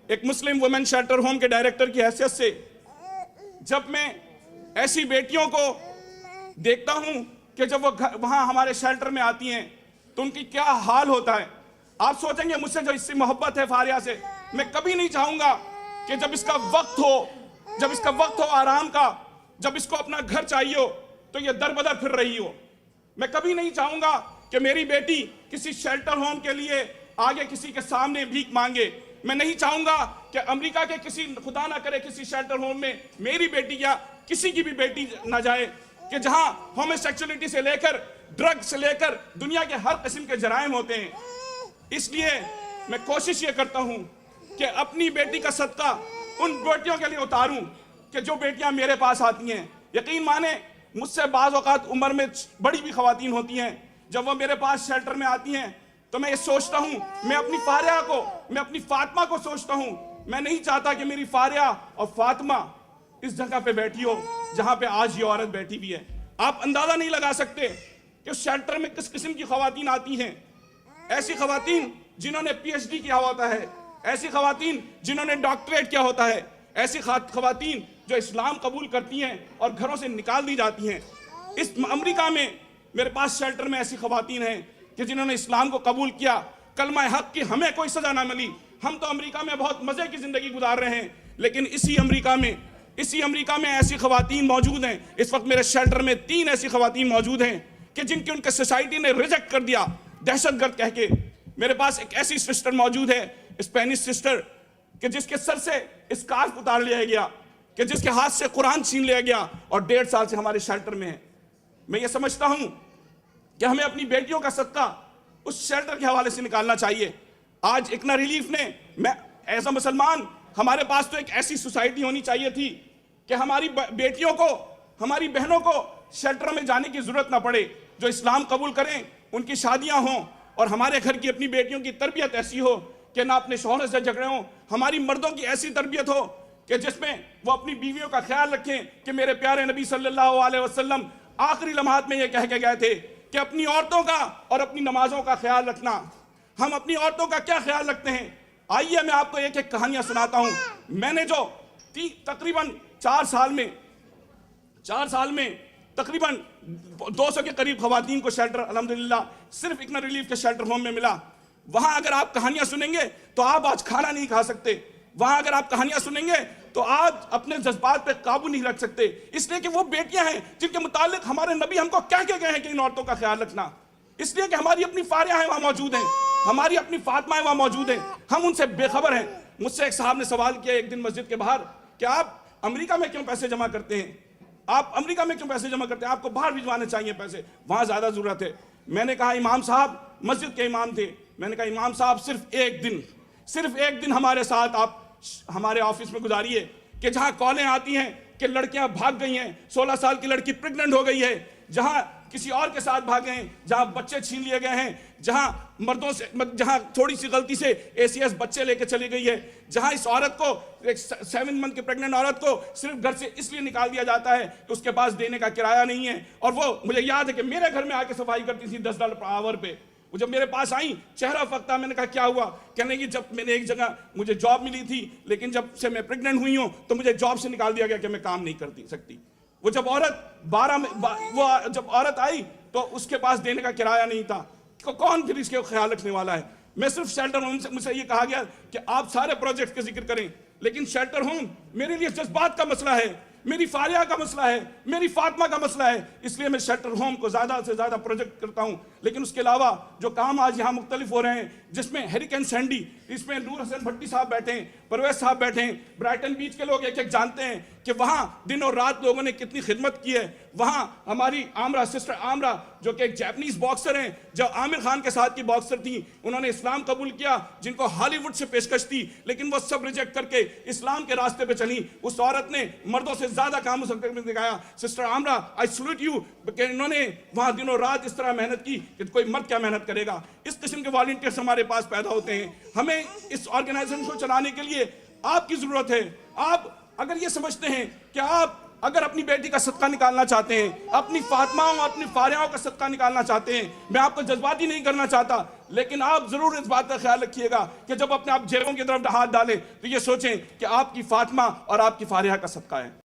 ایک Muslim woman shelter home کے director کی حیثیت سے جب میں ایسی بیٹیوں کو دیکھتا ہوں کہ جب وہ وہاں ہمارے شیلٹر میں آتی ہیں تو ان کی کیا حال ہوتا ہے، آپ سوچیں گے مجھ سے جو اس سے محبت ہے فاریہ سے، میں کبھی نہیں چاہوں گا کہ جب اس کا وقت ہو آرام کا، جب اس کو اپنا گھر چاہیے ہو تو یہ در بدر پھر رہی ہو۔ میں کبھی نہیں چاہوں گا کہ میری بیٹی کسی شیلٹر ہوم کے لیے آگے کسی کے سامنے بھیک مانگے۔ میں نہیں چاہوں گا کہ امریکہ کے کسی خدا نہ کرے کسی شیلٹر ہوم میں میری بیٹی یا کسی کی بھی بیٹی نہ جائے کہ جہاں ہومو سیکچولیٹی سے لے کر ڈرگ سے لے کر دنیا کے ہر قسم کے جرائم ہوتے ہیں۔ اس لیے میں کوشش یہ کرتا ہوں کہ اپنی بیٹی کا صدقہ ان بیٹیوں کے لیے اتاروں کہ جو بیٹیاں میرے پاس آتی ہیں۔ یقین مانیں مجھ سے بعض اوقات عمر میں بڑی بھی خواتین ہوتی ہیں، جب وہ میرے پاس شیلٹر میں آتی ہیں تو میں یہ سوچتا ہوں، میں اپنی فاریہ کو، میں اپنی فاطمہ کو سوچتا ہوں، میں نہیں چاہتا کہ میری فاریہ اور فاطمہ اس جگہ پہ بیٹھی ہو جہاں پہ آج یہ عورت بیٹھی بھی ہے۔ آپ اندازہ نہیں لگا سکتے کہ اس شیلٹر میں کس قسم کی خواتین آتی ہیں، ایسی خواتین جنہوں نے پی ایچ ڈی کیا ہوتا ہے، ایسی خواتین جنہوں نے ڈاکٹریٹ کیا ہوتا ہے، ایسی خواتین جو اسلام قبول کرتی ہیں اور گھروں سے نکال دی جاتی ہیں۔ اس امریکہ میں میرے پاس شیلٹر میں ایسی خواتین ہیں کہ جنہوں نے اسلام کو قبول کیا، کلمہ حق کی ہمیں کوئی سزا نہ ملی، ہم تو امریکہ میں بہت مزے کی زندگی گزار رہے ہیں، لیکن اسی امریکہ میں ایسی خواتین موجود ہیں۔ اس وقت میرے شیلٹر میں 3 ایسی خواتین موجود ہیں کہ جن کی ان کے سوسائٹی نے ریجیکٹ کر دیا دہشت گرد کہہ کے۔ میرے پاس ایک ایسی سسٹر موجود ہے، اسپینش سسٹر، کہ جس کے سر سے اسکارف اتار لیا گیا، کہ جس کے ہاتھ سے قرآن چھین لیا گیا اور 1.5 سال سے ہمارے شیلٹر میں ہے۔ میں یہ سمجھتا ہوں کہ ہمیں اپنی بیٹیوں کا صدقہ اس شیلٹر کے حوالے سے نکالنا چاہیے۔ آج اکنا ریلیف نے، میں ایز اے مسلمان، ہمارے پاس تو ایک ایسی سوسائٹی ہونی چاہیے تھی کہ ہماری بیٹیوں کو، ہماری بہنوں کو شیلٹر میں جانے کی ضرورت نہ پڑے، جو اسلام قبول کریں ان کی شادیاں ہوں اور ہمارے گھر کی اپنی بیٹیوں کی تربیت ایسی ہو کہ نہ اپنے شوہر سے جھگڑے ہوں، ہماری مردوں کی ایسی تربیت ہو کہ جس میں وہ اپنی بیویوں کا خیال رکھیں کہ میرے پیارے نبی صلی اللہ علیہ وسلم آخری لمحات میں یہ کہہ کے گئے تھے کہ اپنی عورتوں کا اور اپنی نمازوں کا خیال رکھنا۔ ہم اپنی عورتوں کا کیا خیال رکھتے ہیں؟ آئیے میں آپ کو ایک ایک کہانیاں سناتا ہوں۔ میں نے جو تقریباً 4 سال میں تقریباً 200 کے قریب خواتین کو شیلٹر الحمدللہ صرف اکنا ریلیف کے شیلٹر ہوم میں ملا۔ وہاں اگر آپ کہانیاں سنیں گے تو آپ آج کھانا نہیں کھا سکتے، وہاں اگر آپ کہانیاں سنیں گے تو آج اپنے جذبات پہ قابو نہیں رکھ سکتے، اس لیے کہ وہ بیٹیاں ہیں جن کے متعلق ہمارے نبی ہم کو کہہ کے گئے ہیں کہ ان عورتوں کا خیال رکھنا، اس لیے کہ ہماری اپنی فاریہ ہیں وہاں موجود ہیں، ہماری اپنی فاطمہ ہیں وہاں موجود ہیں، ہم ان سے بے خبر ہیں۔ مجھ سے ایک صاحب نے سوال کیا ایک دن مسجد کے باہر کہ آپ امریکہ میں کیوں پیسے جمع کرتے ہیں، آپ امریکہ میں کیوں پیسے جمع کرتے ہیں، آپ کو باہر بھجوانے چاہیے پیسے، وہاں زیادہ ضرورت ہے۔ میں نے کہا امام صاحب مسجد کے امام تھے، میں نے کہا امام صاحب صرف ایک دن ہمارے ساتھ آپ ہمارے آفس میں گزاریے کہ جہاں کالیں آتی ہیں کہ لڑکیاں بھاگ گئی ہیں، 16 سال کی لڑکی پریگننٹ ہو گئی ہے، جہاں کسی اور کے ساتھ بھاگ گئے ہیں، جہاں بچے چھین لیے گئے ہیں، جہاں مردوں سے، جہاں تھوڑی سی غلطی سے ACS بچے لے کے چلی گئی ہے، جہاں اس عورت کو، ایک 7 منتھ کی پریگننٹ عورت کو صرف گھر سے اس لیے نکال دیا جاتا ہے کہ اس کے پاس دینے کا کرایہ نہیں ہے، اور وہ مجھے یاد ہے کہ میرے گھر میں آ کے صفائی کرتی تھی $10 پر آور پہ۔ وہ جب میرے پاس آئیں چہرہ فقتا، میں نے کہا کیا ہوا؟ کہنے کی جب میں نے ایک جگہ مجھے جاب ملی تھی لیکن جب سے میں پریگننٹ ہوئی ہوں تو مجھے جاب سے نکال دیا گیا کہ میں کام نہیں کر سکتی۔ وہ جب عورت آئی تو اس کے پاس دینے کا کرایہ نہیں تھا، کون پھر اس کے خیال رکھنے والا ہے؟ میں صرف شیلٹر ہوم سے، مجھ سے یہ کہا گیا کہ آپ سارے پروجیکٹ کا ذکر کریں، لیکن شیلٹر ہوم میرے لیے جذبات کا مسئلہ ہے، میری فاریہ کا مسئلہ ہے، میری فاطمہ کا مسئلہ ہے، اس لیے میں شیلٹر ہوم کو زیادہ سے زیادہ پروجیکٹ کرتا ہوں۔ لیکن اس کے علاوہ جو کام آج یہاں مختلف ہو رہے ہیں، جس میں ہریکین سینڈی، اس میں نور حسن بھٹی صاحب بیٹھے ہیں، پرویز صاحب بیٹھے ہیں، برائٹن بیچ کے لوگ ایک جانتے ہیں کہ وہاں دن اور رات لوگوں نے کتنی خدمت کی ہے۔ وہاں ہماری عامرہ، سسٹر عامرہ، جو کہ ایک جاپنیز باکسر ہیں، جو عامر خان کے ساتھ کی باکسر تھیں، انہوں نے اسلام قبول کیا، جن کو ہالی ووڈ سے پیشکش تھی لیکن وہ سب ریجیکٹ کر کے اسلام کے راستے پہ چلی۔ اس عورت نے مردوں سے زیادہ کام اس وقت میں دکھایا۔ سسٹر عامرہ، آئی سلوٹ یو، کہ انہوں نے وہاں دن اور رات اس طرح محنت کی کہ کوئی مرد کیا محنت کرے گا۔ اس قسم کے والنٹیئرز ہمارے پاس پیدا ہوتے ہیں۔ ہمیں اس آرگنائزیشن کو چلانے کے لیے آپ کی ضرورت ہے۔ آپ اگر یہ سمجھتے ہیں کہ آپ اگر اپنی بیٹی کا صدقہ نکالنا چاہتے ہیں، اپنی فاطمہوں اور اپنی فارعوں کا صدقہ نکالنا چاہتے ہیں، میں آپ کو جذباتی نہیں کرنا چاہتا، لیکن آپ ضرور اس بات کا خیال رکھیے گا کہ جب اپنے آپ جیبوں کی طرف ہاتھ ڈالیں تو یہ سوچیں کہ آپ کی فاطمہ اور آپ کی فارعہ کا صدقہ ہے۔